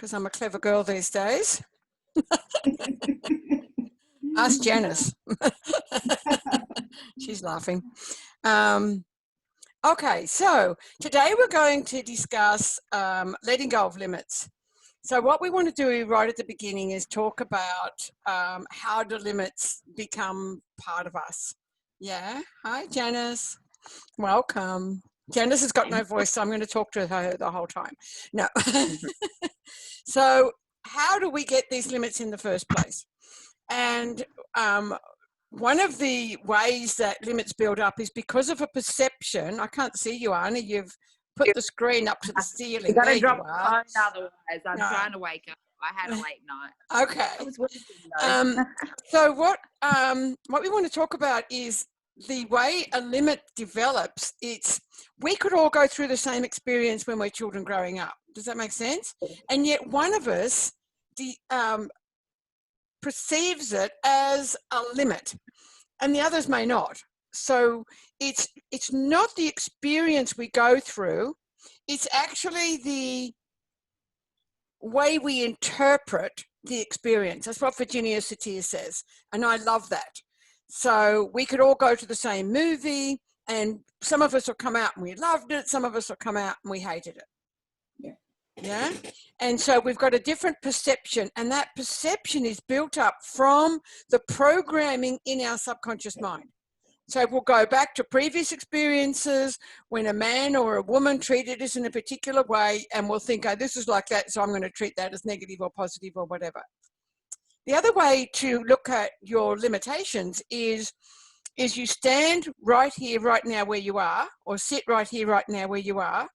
because I'm a clever girl these days. Ask Janice. She's laughing. Okay, so today we're going to discuss letting go of limits. So what we want to do right at the beginning is talk about how do limits become part of us. Yeah, hi Janice, welcome. Janice has got no voice, so I'm going to talk to her the whole time. No. So how do we get these limits in the first place? And one of the ways that limits build up is because of a perception. I can't see you, Anna. You've put the screen up to the ceiling. You got to drop the phone otherwise. I'm trying to wake up. I had a late night. Okay. I was working, so what we want to talk about is the way a limit develops. We could all go through the same experience when we're children growing up. Does that make sense? And yet one of us perceives it as a limit and the others may not. So it's not the experience we go through, it's actually the way we interpret the experience. That's what Virginia Satir says, and I love that. So we could all go to the same movie and some of us will come out and we loved it, some of us will come out and we hated it. Yeah. And so we've got a different perception, and that perception is built up from the programming in our subconscious mind. So we'll go back to previous experiences when a man or a woman treated us in a particular way, and we'll think, oh, this is like that, so I'm going to treat that as negative or positive or whatever. The other way to look at your limitations is you stand right here, right now where you are, or sit right here, right now where you are.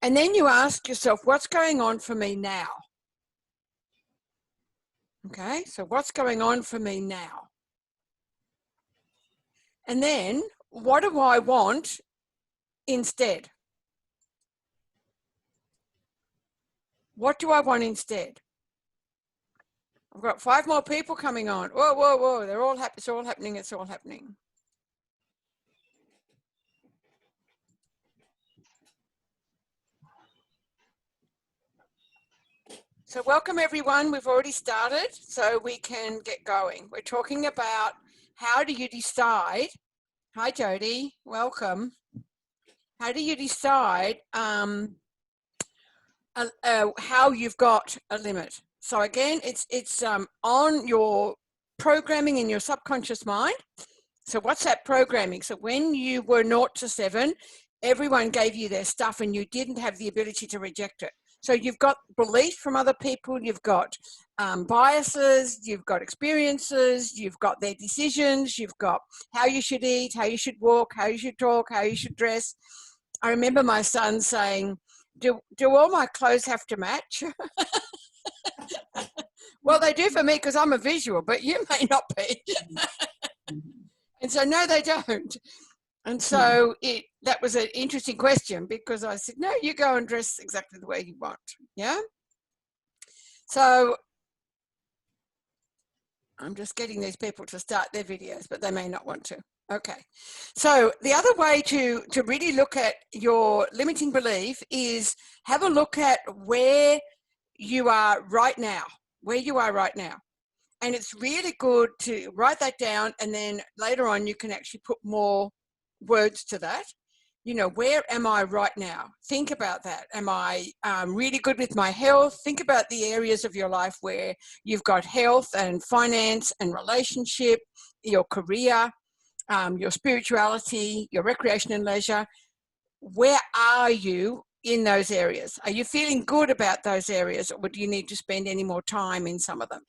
And then you ask yourself, what's going on for me now? Okay, so what's going on for me now? And then what do I want instead? What do I want instead? I've got 5 more people coming on. Whoa, whoa, whoa, they're all it's all happening, it's all happening. So welcome everyone, we've already started, so we can get going. We're talking about how do you decide, hi Jody, welcome. How do you decide how you've got a limit? So again, it's on your programming in your subconscious mind. So what's that programming? So when you were 0 to 7, everyone gave you their stuff and you didn't have the ability to reject it. So you've got belief from other people, you've got biases, you've got experiences, you've got their decisions, you've got how you should eat, how you should walk, how you should talk, how you should dress. I remember my son saying, do all my clothes have to match? Well, they do for me because I'm a visual, but you may not be. And so, no, they don't. And so that was an interesting question because I said, no, you go and dress exactly the way you want. Yeah. So I'm just getting these people to start their videos, but they may not want to. Okay. So the other way to really look at your limiting belief is have a look at where you are right now, And it's really good to write that down, and then later on you can actually put more words to that. You know, where am I right now? Think about that. Am I really good with my health? Think about the areas of your life where you've got health and finance and relationship, your career, your spirituality, your recreation and leisure. Where are you in those areas? Are you feeling good about those areas, or do you need to spend any more time in some of them?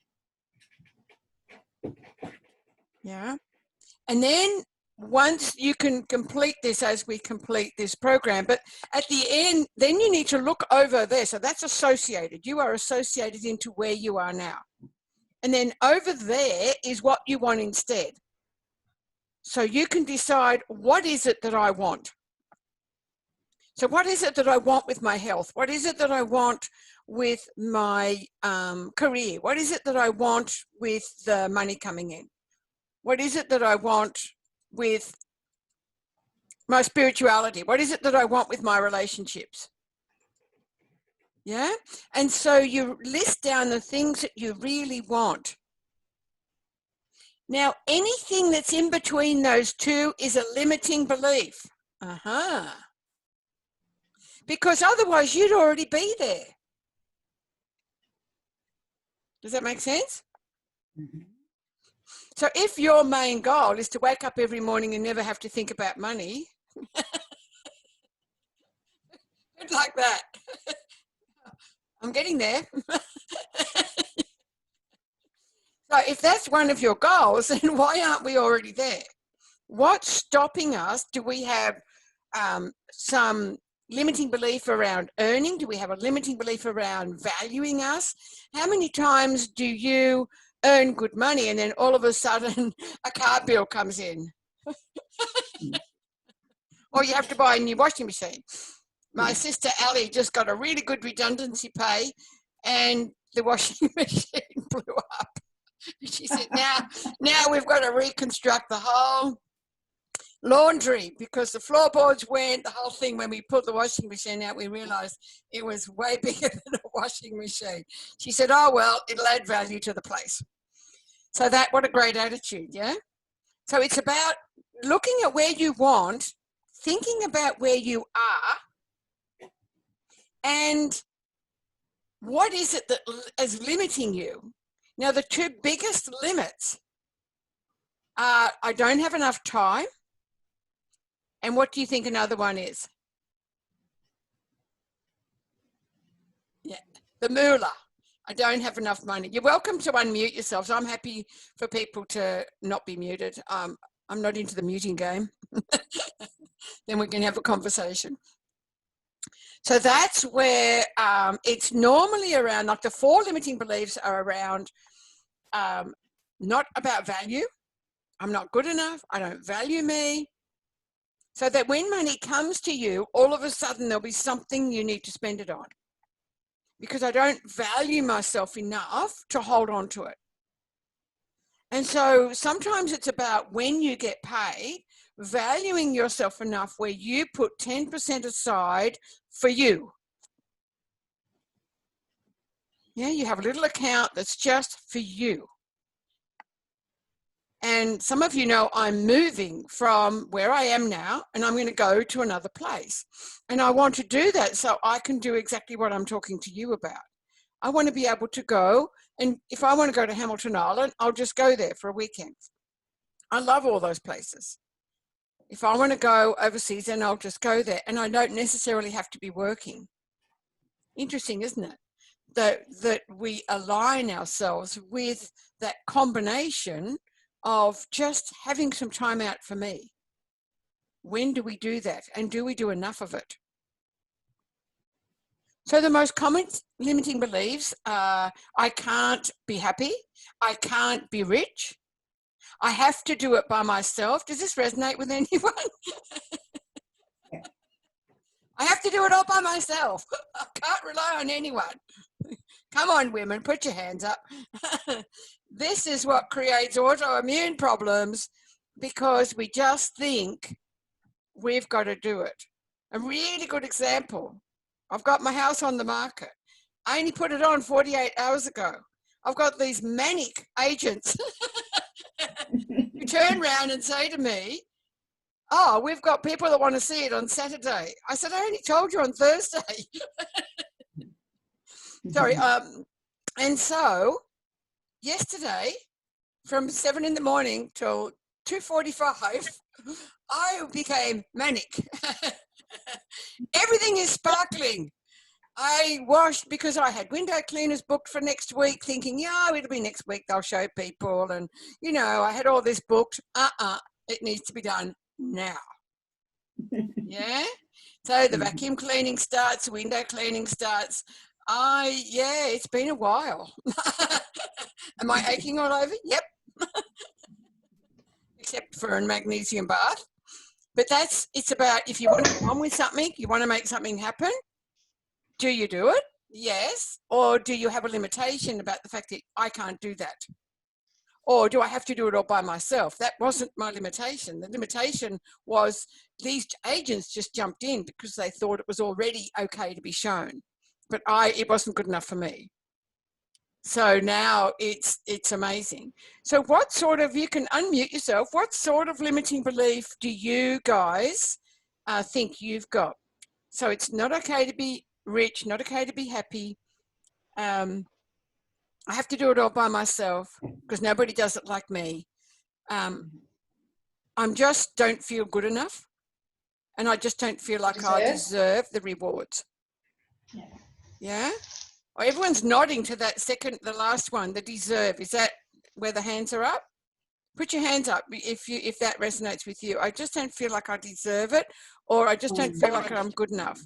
Yeah. And then once you can complete this, as we complete this program, but at the end, then you need to look over there. So that's associated. You are associated into where you are now. And then over there is what you want instead. So you can decide, what is it that I want? So what is it that I want with my health? What is it that I want with my career? What is it that I want with the money coming in? What is it that I want with my spirituality? What is it that I want with my relationships? Yeah. And so you list down the things that you really want. Now, anything that's in between those two is a limiting belief. Because otherwise you'd already be there. Does that make sense? Mm-hmm. So if your main goal is to wake up every morning and never have to think about money, good like that. I'm getting there. So if that's one of your goals, then why aren't we already there? What's stopping us? Do we have some limiting belief around earning? Do we have a limiting belief around valuing us? How many times do you earn good money and then all of a sudden a car bill comes in? Or you have to buy a new washing machine. My sister Ali just got a really good redundancy pay and the washing machine blew up. She said, now we've got to reconstruct the whole laundry because the floorboards went, the whole thing. When we put the washing machine out, we realized it was way bigger than a washing machine. She said, oh, well, it'll add value to the place. So what a great attitude, yeah? So it's about looking at where you want, thinking about where you are, and what is it that is limiting you? Now, the two biggest limits are I don't have enough time. And what do you think another one is? Yeah, the moolah. I don't have enough money. You're welcome to unmute yourselves. I'm happy for people to not be muted. I'm not into the muting game. Then we can have a conversation. So that's where it's normally around, like the 4 limiting beliefs are around not about value. I'm not good enough. I don't value me. So that when money comes to you, all of a sudden there'll be something you need to spend it on. Because I don't value myself enough to hold on to it. And so sometimes it's about when you get paid, valuing yourself enough where you put 10% aside for you. Yeah, you have a little account that's just for you. And some of you know I'm moving from where I am now and I'm going to go to another place. And I want to do that so I can do exactly what I'm talking to you about. I want to be able to go, and if I want to go to Hamilton Island, I'll just go there for a weekend. I love all those places. If I want to go overseas, then I'll just go there, and I don't necessarily have to be working. Interesting, isn't it? That we align ourselves with that combination of just having some time out for me. When do we do that? And do we do enough of it? So the most common limiting beliefs are, I can't be happy. I can't be rich. I have to do it by myself. Does this resonate with anyone? I have to do it all by myself. I can't rely on anyone. Come on, women, put your hands up. This is what creates autoimmune problems because we just think we've got to do it. A really good example. I've got my house on the market. I only put it on 48 hours ago. I've got these manic agents who turn around and say to me, oh, we've got people that want to see it on Saturday. I said, I only told you on Thursday. Sorry. And so yesterday, from 7 in the morning till 2:45, I became manic. Everything is sparkling. I washed because I had window cleaners booked for next week, thinking, yeah, it'll be next week. They'll show people. And, you know, I had all this booked. It needs to be done now. Yeah. So the vacuum cleaning starts, window cleaning starts. It's been a while. Am I aching all over? Yep. Except for a magnesium bath. But it's about, if you want to get on with something, you want to make something happen, do you do it? Yes. Or do you have a limitation about the fact that I can't do that? Or do I have to do it all by myself? That wasn't my limitation. The limitation was these agents just jumped in because they thought it was already okay to be shown. but it wasn't good enough for me. So now it's amazing. So what sort of, you can unmute yourself, what sort of limiting belief do you guys think you've got? So it's not okay to be rich, not okay to be happy. I have to do it all by myself because nobody does it like me. I'm just don't feel good enough, and I just don't feel like I deserve the rewards. Yeah? Oh, everyone's nodding to that the last one, the deserve. Is that where the hands are up? Put your hands up if that resonates with you. I just don't feel like I deserve it, or I just don't feel like I'm good enough.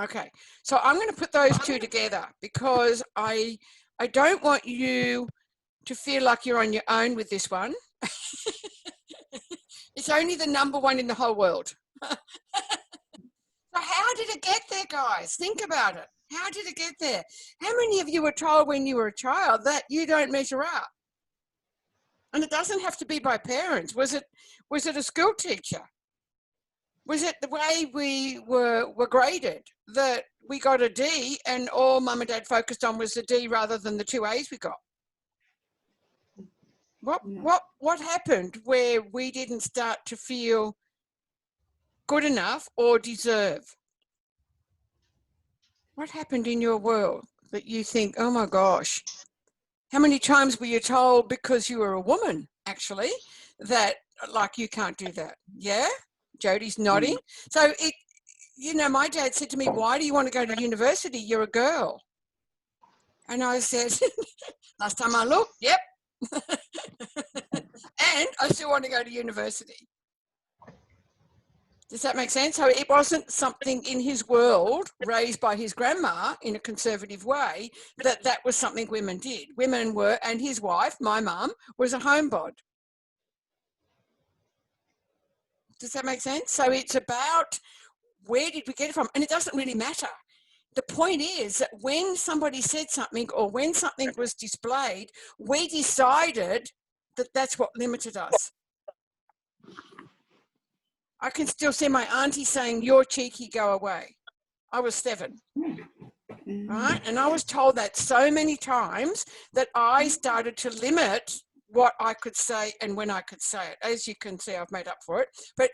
Okay, so I'm going to put those two together because I don't want you to feel like you're on your own with this one. It's only the number one in the whole world. So how did it get there, guys? Think about it. How did it get there? How many of you were told when you were a child that you don't measure up? And it doesn't have to be by parents. Was it a school teacher? Was it the way we were graded, that we got a D and all mum and dad focused on was the D rather than the 2 A's we got? What happened where we didn't start to feel good enough or deserve? What happened in your world that you think, oh my gosh, how many times were you told because you were a woman, actually, that like you can't do that? Yeah? Jodi's nodding. So my dad said to me, why do you want to go to university? You're a girl. And I said, last time I looked, yep. And I still want to go to university. Does that make sense? So it wasn't something in his world, raised by his grandma in a conservative way, that was something women did. Women were, and his wife, my mum, was a homebod. Does that make sense? So it's about where did we get it from? And it doesn't really matter. The point is that when somebody said something or when something was displayed, we decided that that's what limited us. I can still see my auntie saying, you're cheeky, go away. I was 7, right? And I was told that so many times that I started to limit what I could say and when I could say it. As you can see, I've made up for it. But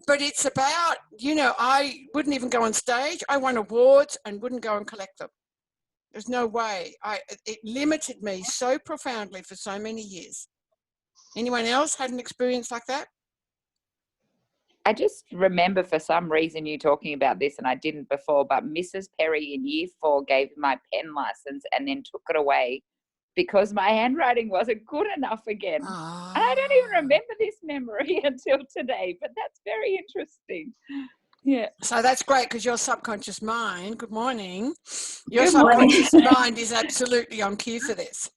but it's about, I wouldn't even go on stage. I won awards and wouldn't go and collect them. There's no way. It limited me so profoundly for so many years. Anyone else had an experience like that? I just remember for some reason you talking about this, and I didn't before, but Mrs. Perry in year 4 gave me my pen license and then took it away because my handwriting wasn't good enough again. Oh. And I don't even remember this memory until today, but that's very interesting. Yeah. So that's great because your subconscious mind, good morning, your subconscious mind is absolutely on cue for this.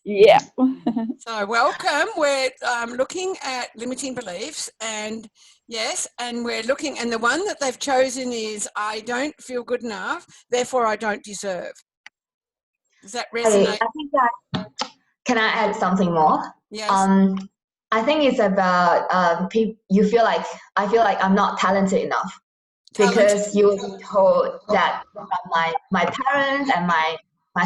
Yeah. So welcome. We're looking at limiting beliefs, and yes, and we're looking, and the one that they've chosen is I don't feel good enough, therefore I don't deserve. Does that resonate? I think that, can I add something more? Yes. I think it's about I feel like I'm not talented enough because you were told that my parents and my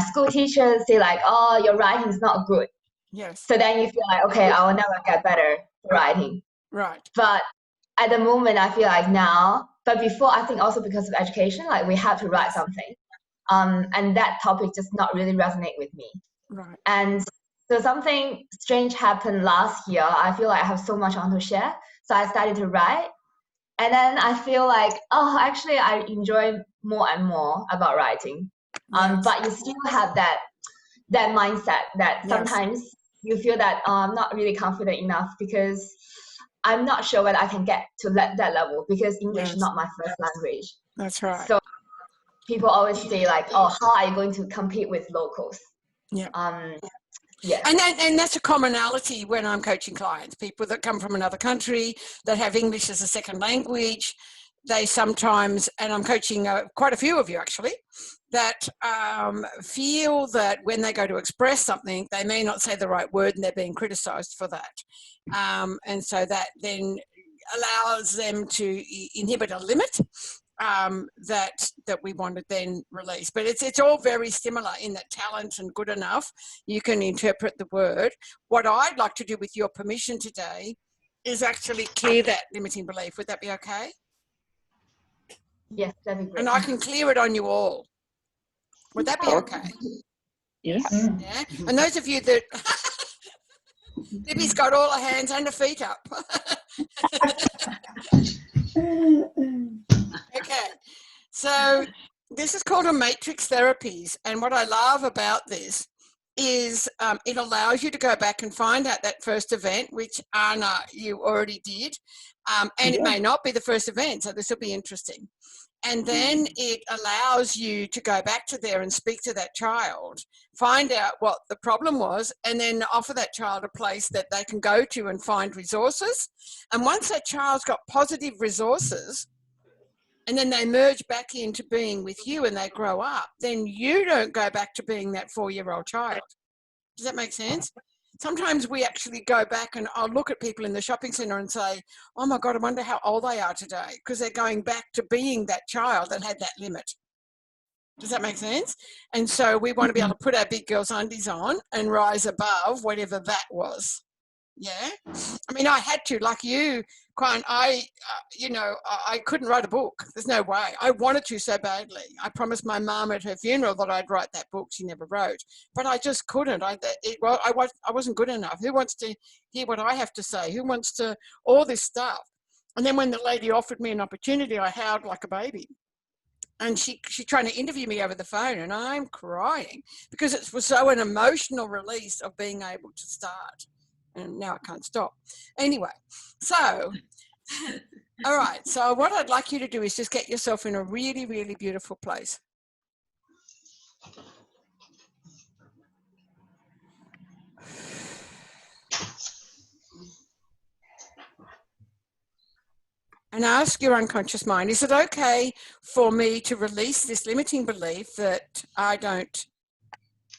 school teachers say like, oh, your writing is not good. Yes. So then you feel like, okay, I will never get better for writing. Right. But at the moment, I feel like now, but before, I think also because of education, like we have to write something. And that topic just not really resonate with me. Right. And so something strange happened last year. I feel like I have so much on to share. So I started to write. And then I feel like, oh, actually, I enjoy more and more about writing. Yes. But you still have that mindset that sometimes you feel that I'm not really confident enough because I'm not sure whether I can get to that level because English is not my first language. That's right. So people always say like, oh, how are you going to compete with locals? Yeah. Yeah. And that's a commonality when I'm coaching clients, people that come from another country that have English as a second language. They sometimes, and I'm coaching quite a few of you actually, that feel that when they go to express something, they may not say the right word and they're being criticized for that. And so that then allows them to inhibit a limit that we want to then release. But it's all very similar in that talent and good enough, you can interpret the word. What I'd like to do with your permission today is actually clear that limiting belief. Would that be okay? Yes, that'd be great. And I can clear it on you all. Would that be okay? Yeah. Yeah. And those of you that Libby's got all her hands and her feet up. Okay. So this is called a matrix therapies. And what I love about this is it allows you to go back and find out that first event, which Anna, you already did. And it may not be the first event, so this will be interesting. And then it allows you to go back to there and speak to that child, find out what the problem was, and then offer that child a place that they can go to and find resources. And once that child's got positive resources, and then they merge back into being with you and they grow up, then you don't go back to being that 4-year-old child. Does that make sense? Sometimes we actually go back and I'll look at people in the shopping centre and say, oh my God, I wonder how old they are today, because they're going back to being that child that had that limit. Does that make sense? And so we want to be able to put our big girls' undies on and rise above whatever that was. Yeah. I mean, I had to, like you, Quan, I couldn't write a book. There's no way. I wanted to so badly. I promised my mum at her funeral that I'd write that book. She never wrote, but I just couldn't. I wasn't good enough. Who wants to hear what I have to say? Who wants to, all this stuff? And then when the lady offered me an opportunity, I howled like a baby. And she's trying to interview me over the phone, and I'm crying because it was so an emotional release of being able to start. And now I can't stop. Anyway, so, all right. So what I'd like you to do is just get yourself in a really, really beautiful place. And ask your unconscious mind, is it okay for me to release this limiting belief that I'm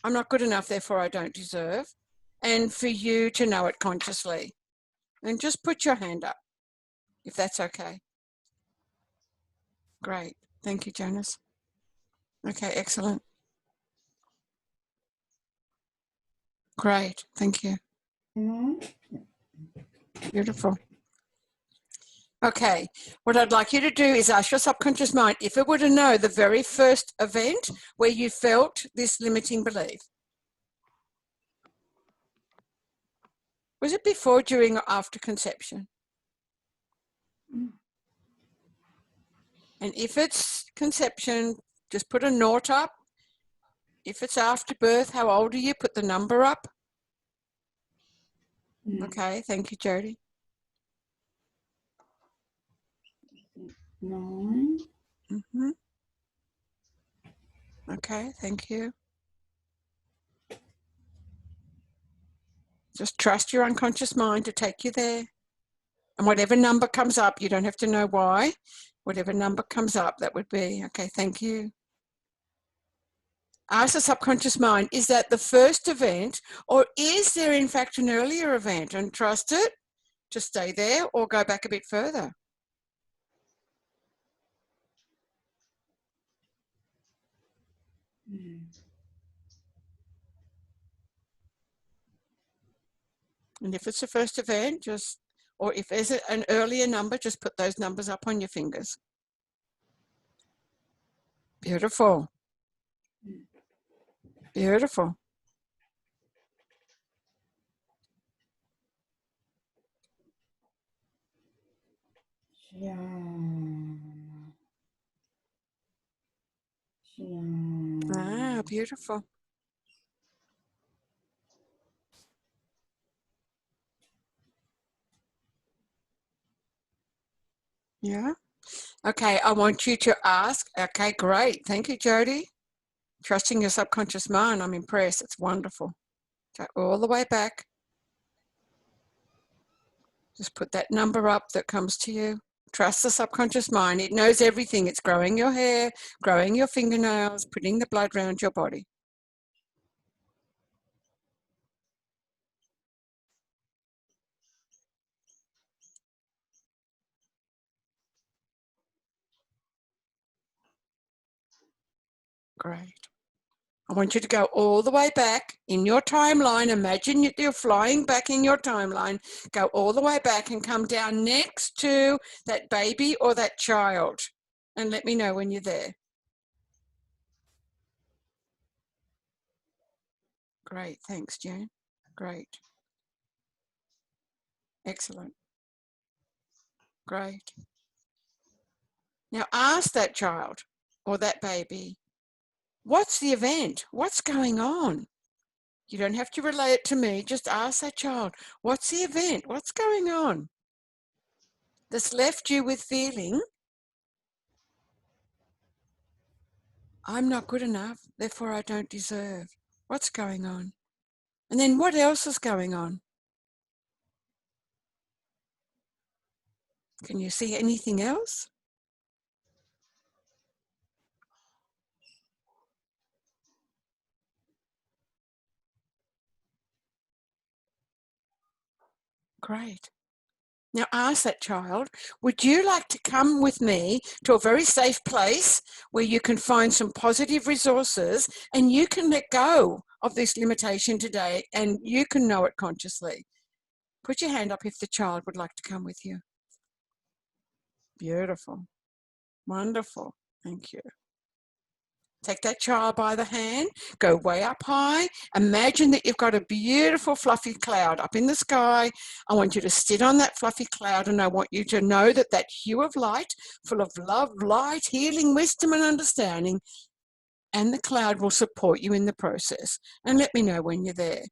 not good enough, therefore I don't deserve? And for you to know it consciously. And just put your hand up, if that's okay. Great. Thank you, Jonas. Okay, excellent. Great. Thank you. Beautiful. Okay, what I'd like you to do is ask your subconscious mind if it were to know the very first event where you felt this limiting belief. Was it before, during, or after conception? And if it's conception, just put a naught up. If it's after birth, how old are you? Put the number up. Okay, thank you, Jody. 9. Okay, thank you. Just trust your unconscious mind to take you there. And whatever number comes up, you don't have to know why. Whatever number comes up, that would be, okay, thank you. Ask the subconscious mind, is that the first event, or is there in fact an earlier event? And trust it to stay there or go back a bit further. And if it's the first event, or if there's an earlier number, just put those numbers up on your fingers. Beautiful. Beautiful. Ah, beautiful. Yeah. Okay, I want you to ask. Okay, great. Thank you, Jody. Trusting your subconscious mind. I'm impressed. It's wonderful. Go all the way back. Just put that number up that comes to you. Trust the subconscious mind. It knows everything. It's growing your hair, growing your fingernails, putting the blood around your body. Great. I want you to go all the way back in your timeline. Imagine you're flying back in your timeline. Go all the way back and come down next to that baby or that child. And let me know when you're there. Great. Thanks, Jan. Great. Excellent. Great. Now ask that child or that baby, what's the event? What's going on? You don't have to relay it to me. Just ask that child, what's the event? What's going on that's left you with feeling, I'm not good enough, therefore I don't deserve. What's going on? And then what else is going on? Can you see anything else? Great. Now ask that child, would you like to come with me to a very safe place where you can find some positive resources and you can let go of this limitation today and you can know it consciously? Put your hand up if the child would like to come with you. Beautiful. Wonderful. Thank you. Take that child by the hand, go way up high. Imagine that you've got a beautiful fluffy cloud up in the sky. I want you to sit on that fluffy cloud and I want you to know that that hue of light, full of love, light, healing, wisdom and understanding, and the cloud will support you in the process. And let me know when you're there.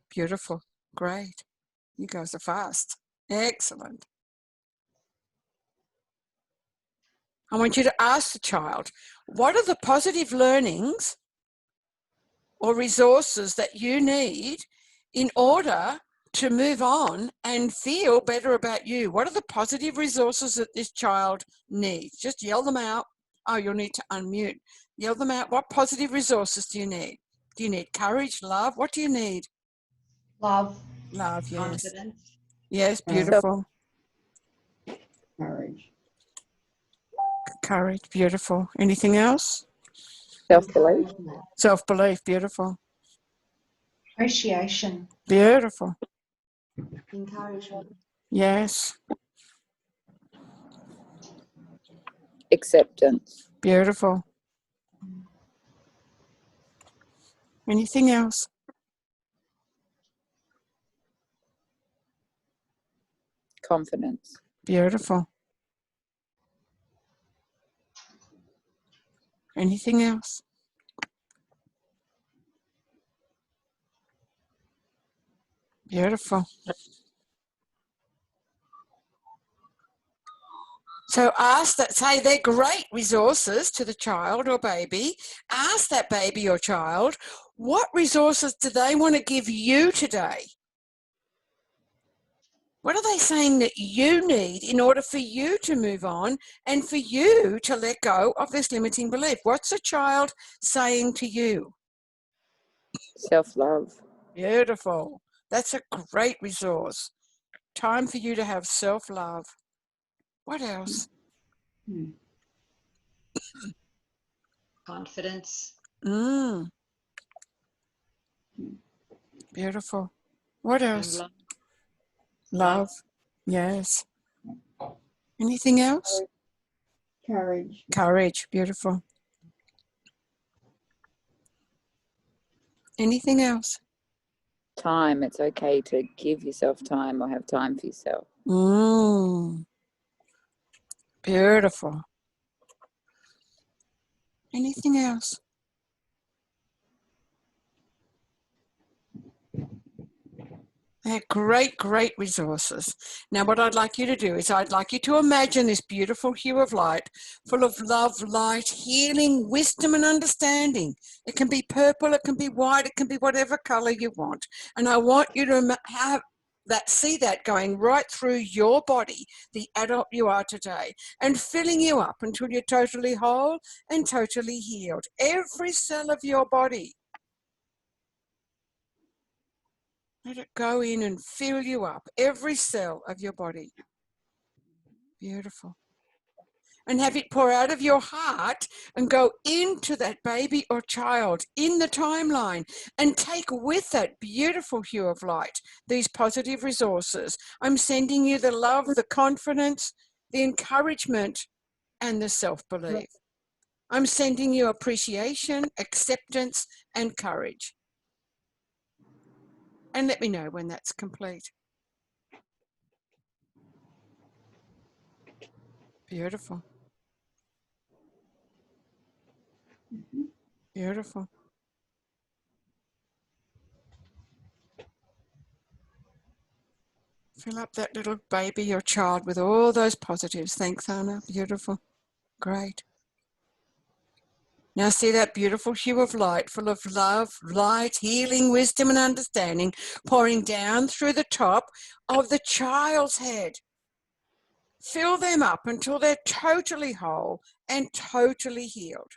Beautiful. Great. You guys are fast. Excellent. I want you to ask the child, what are the positive learnings or resources that you need in order to move on and feel better about you? What are the positive resources that this child needs? Just yell them out. Oh, you'll need to unmute. Yell them out. What positive resources do you need? Do you need courage, love? What do you need? Love. Love, yes. Confidence. Yes, beautiful. Courage. Courage, beautiful. Anything else? Self-belief. Self-belief, beautiful. Appreciation. Beautiful. Encouragement. Yes, Acceptance. beautiful. Anything else? Confidence. Beautiful. Anything else? Beautiful. So ask that, say they're great resources to the child or baby. Ask that baby or child, what resources do they want to give you today? What are they saying that you need in order for you to move on and for you to let go of this limiting belief? What's a child saying to you? Self-love. Beautiful. That's a great resource. Time for you to have self-love. What else? Confidence. Beautiful. What And else? love. Love. Yes. Anything else? Courage. Courage. Beautiful. Anything else? Time. It's okay to give yourself time or have time for yourself. Beautiful. Anything else? They're great, great resources. Now, what I'd like you to do is I'd like you to imagine this beautiful hue of light full of love, light, healing, wisdom, and understanding. It can be purple, it can be white, it can be whatever color you want. And I want you to have that, see that going right through your body, the adult you are today, and filling you up until you're totally whole and totally healed. Every cell of your body. Let it go in and fill you up, every cell of your body. Beautiful. and have it pour out of your heart and go into that baby or child in the timeline and take with that beautiful hue of light these positive resources. I'm sending you the love, the confidence, the encouragement, and the self-belief. I'm sending you appreciation, acceptance, and courage. And let me know when that's complete. Beautiful. Beautiful. Fill up that little baby or child with all those positives. Thanks, Anna. Beautiful. Great. Now see that beautiful hue of light, full of love, light, healing, wisdom, and understanding, pouring down through the top of the child's head. Fill them up until they're totally whole and totally healed.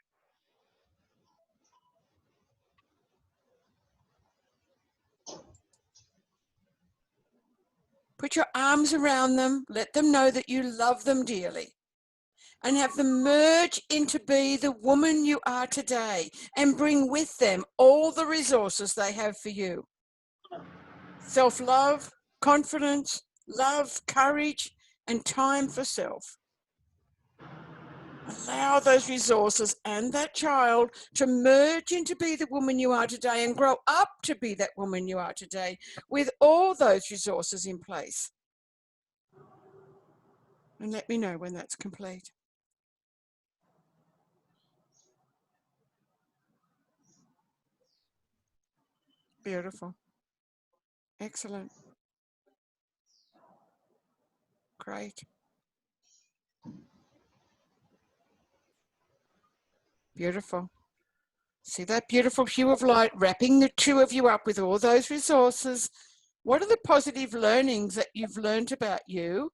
Put your arms around them, let them know that you love them dearly, and have them merge into be the woman you are today, and bring with them all the resources they have for you. Self-love, confidence, love, courage, and time for self. Allow those resources and that child to merge into be the woman you are today and grow up to be that woman you are today with all those resources in place. And let me know when that's complete. Beautiful. Excellent. Great. Beautiful. See that beautiful hue of light wrapping the two of you up with all those resources. What are the positive learnings that you've learned about you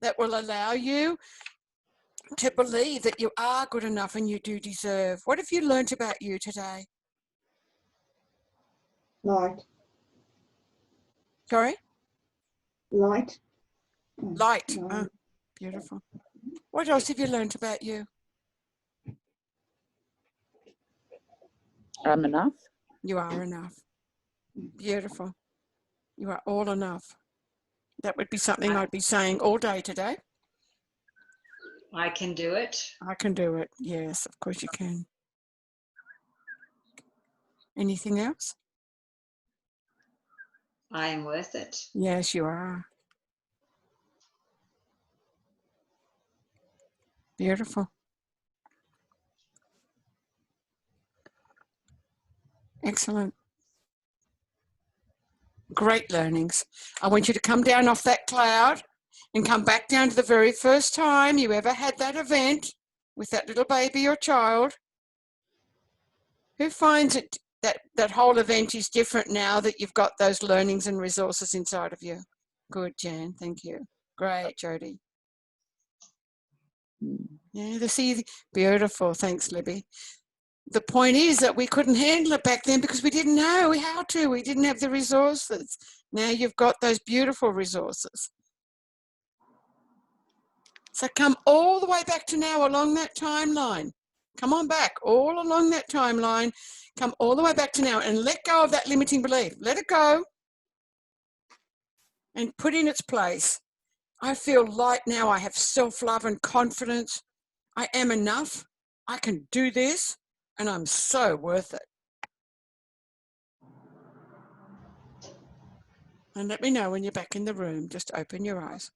that will allow you to believe that you are good enough and you do deserve? What have you learned about you today? Light. Sorry? Light. Light. No. Oh, beautiful. What else have you learned about you? I'm enough. You are enough. Beautiful. You are all enough. That would be something I'd be saying all day today. I can do it. I can do it. Yes, of course you can. Anything else? I am worth it. Yes, you are. Beautiful. Excellent. Great learnings. I want you to come down off that cloud and come back down to the very first time you ever had that event with that little baby or child. Who finds it that whole event is different now that you've got those learnings and resources inside of you? Good, Jan. Thank you. Great, Jody. Yeah, beautiful. Thanks, Libby. The point is that we couldn't handle it back then because we didn't know how to. We didn't have the resources. Now you've got those beautiful resources. So come all the way back to now along that timeline. Come on back all along that timeline. Come all the way back to now and let go of that limiting belief. Let it go and put in its place. I feel light now. I have self-love and confidence. I am enough. I can do this. And I'm so worth it. And let me know when you're back in the room. Just open your eyes.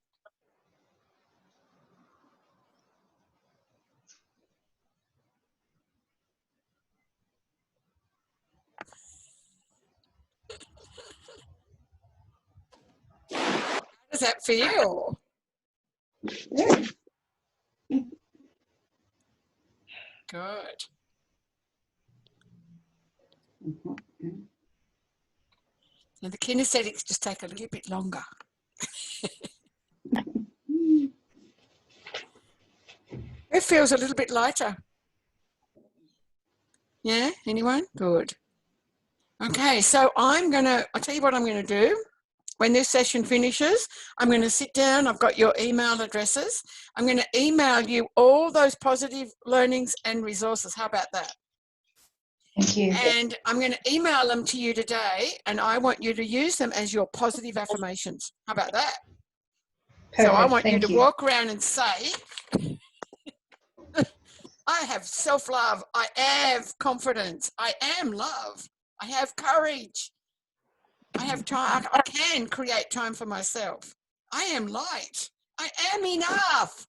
How does that feel? Good. And the kinesthetics just take a little bit longer. It feels a little bit lighter. Yeah, anyone? Good. Okay, so I'll tell you what I'm going to do. when this session finishes, I'm going to sit down. I've got your email addresses. I'm going to email you all those positive learnings and resources. How about that? Thank you. And I'm going to email them to you today, and I want you to use them as your positive affirmations. How about that? Perfect. So I want you Thank to walk around and say, I have self-love. I have confidence. I am love. I have courage. I have time. I can create time for myself. I am light. I am enough.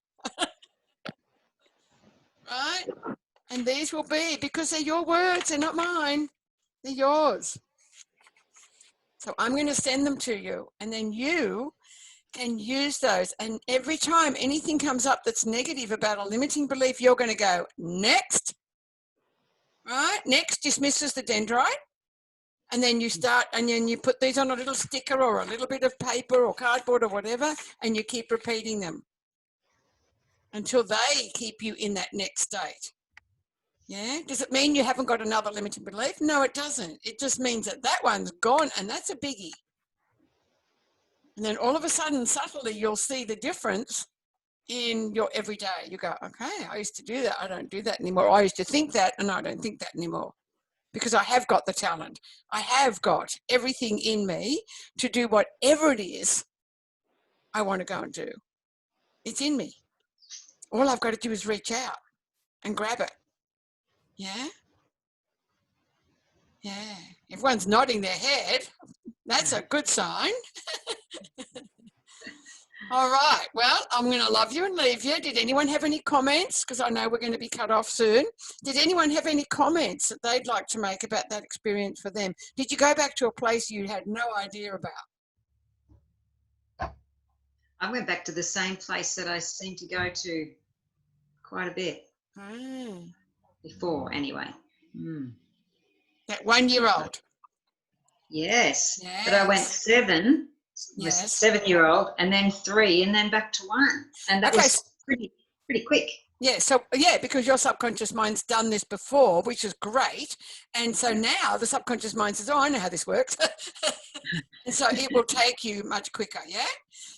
Right? And these will be, because they're your words, they're not mine. They're yours. So I'm going to send them to you, and then you can use those. And every time anything comes up that's negative about a limiting belief, you're going to go, next. Right? Next dismisses the dendrite. And then you start, and then you put these on a little sticker or a little bit of paper or cardboard or whatever, and you keep repeating them until they keep you in that next state. Yeah. Does it mean you haven't got another limiting belief? No, it doesn't. It just means that that one's gone, and that's a biggie. And then all of a sudden, subtly, you'll see the difference in your everyday. You go, okay, I used to do that. I don't do that anymore. I used to think that, and I don't think that anymore. Because I have got the talent. I have got everything in me to do whatever it is I want to go and do. It's in me. All I've got to do is reach out and grab it. Yeah? Yeah. Everyone's nodding their head. That's a good sign. All right. Well, I'm going to love you and leave you. Did anyone have any comments? Because I know we're going to be cut off soon. Did anyone have any comments that they'd like to make about that experience for them? Did you go back to a place you had no idea about? I went back to the same place that I seemed to go to quite a bit before, anyway. That 1-year-old. Yes. Yes. But I went 7. Yes. 7-year-old, and then 3, and then back to 1, and that was pretty quick. Yeah, so yeah, because your subconscious mind's done this before, which is great, and so now the subconscious mind says, "Oh, I know how this works," and so it will take you much quicker. Yeah,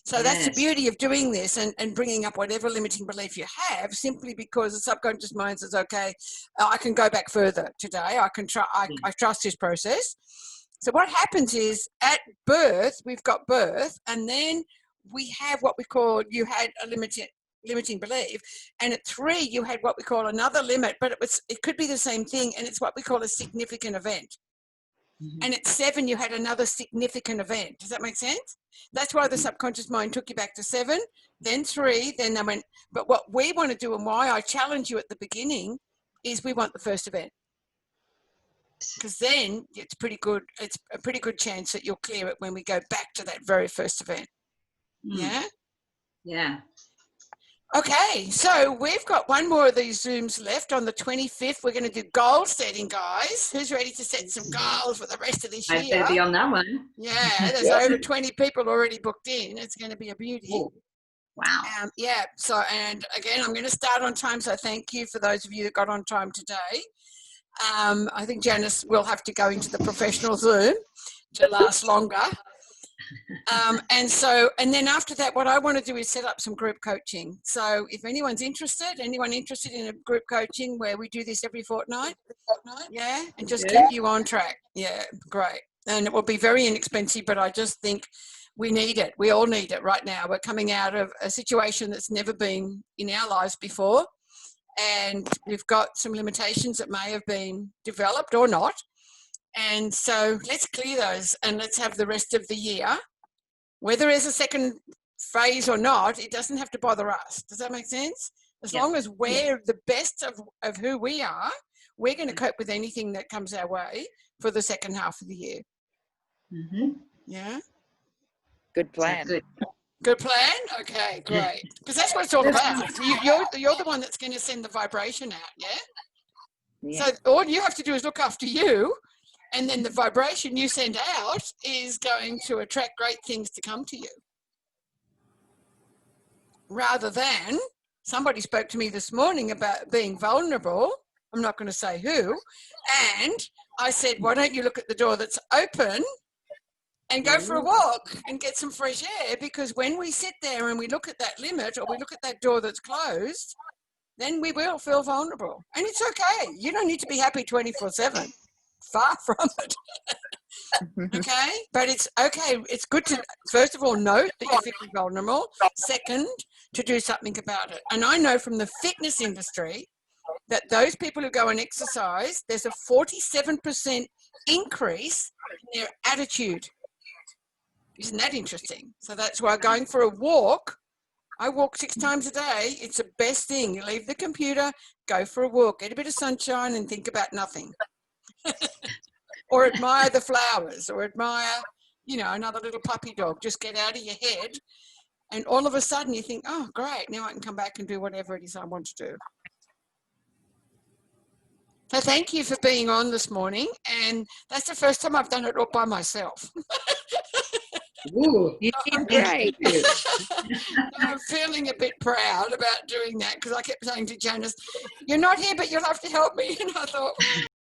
so that's the beauty of doing this and bringing up whatever limiting belief you have, simply because the subconscious mind says, "Okay, I can go back further today. I can try. I trust this process." So what happens is at birth, we've got birth, and then we have what we call, you had a limiting belief, and at 3 you had what we call another limit, but it could be the same thing, and it's what we call a significant event. And at 7 you had another significant event. Does that make sense? That's why the subconscious mind took you back to 7, then 3, then I went, but what we want to do, and why I challenge you at the beginning, is we want the first event. Because then it's pretty good. It's a pretty good chance that you'll clear it when we go back to that very first event. Yeah? Yeah. Okay, so we've got one more of these Zooms left on the 25th. We're going to do goal setting, guys. Who's ready to set some goals for the rest of this year? I better be on that one. Yeah, there's over 20 people already booked in. It's going to be a beauty. Oh, wow. Yeah, so, and again, I'm going to start on time, so thank you for those of you that got on time today. I think Janice will have to go into the professional Zoom to last longer. And then after that, what I want to do is set up some group coaching. So if anyone interested in a group coaching where we do this every fortnight, yeah, and just keep you on track. Yeah, great. And it will be very inexpensive, but I just think we need it. We all need it right now. We're coming out of a situation that's never been in our lives before. And we've got some limitations that may have been developed or not. And so let's clear those, and let's have the rest of the year. Whether there's a second phase or not, it doesn't have to bother us. Does that make sense? As long as we're the best of who we are, we're going to cope with anything that comes our way for the second half of the year. Yeah? Good plan. Good plan? Okay, great. Because that's what it's all about. You're the one that's going to send the vibration out, yeah? So all you have to do is look after you, and then the vibration you send out is going to attract great things to come to you. Rather than, somebody spoke to me this morning about being vulnerable. I'm not going to say who. And I said, why don't you look at the door that's open and go for a walk and get some fresh air, because when we sit there and we look at that limit or we look at that door that's closed, then we will feel vulnerable. And it's okay. You don't need to be happy 24/7. Far from it. Okay? But it's okay. It's good to, first of all, note that you're feeling vulnerable. Second, to do something about it. And I know from the fitness industry that those people who go and exercise, there's a 47% increase in their attitude. Isn't that interesting? So that's why going for a walk, I walk 6 times a day. It's the best thing. You leave the computer, go for a walk, get a bit of sunshine and think about nothing. Or admire the flowers, or admire, you know, another little puppy dog. Just get out of your head, and all of a sudden you think, oh, great, now I can come back and do whatever it is I want to do. So thank you for being on this morning, and that's the first time I've done it all by myself. Ooh, you did great. I'm feeling a bit proud about doing that, because I kept saying to Janice, you're not here, but you'll have to help me. And I thought,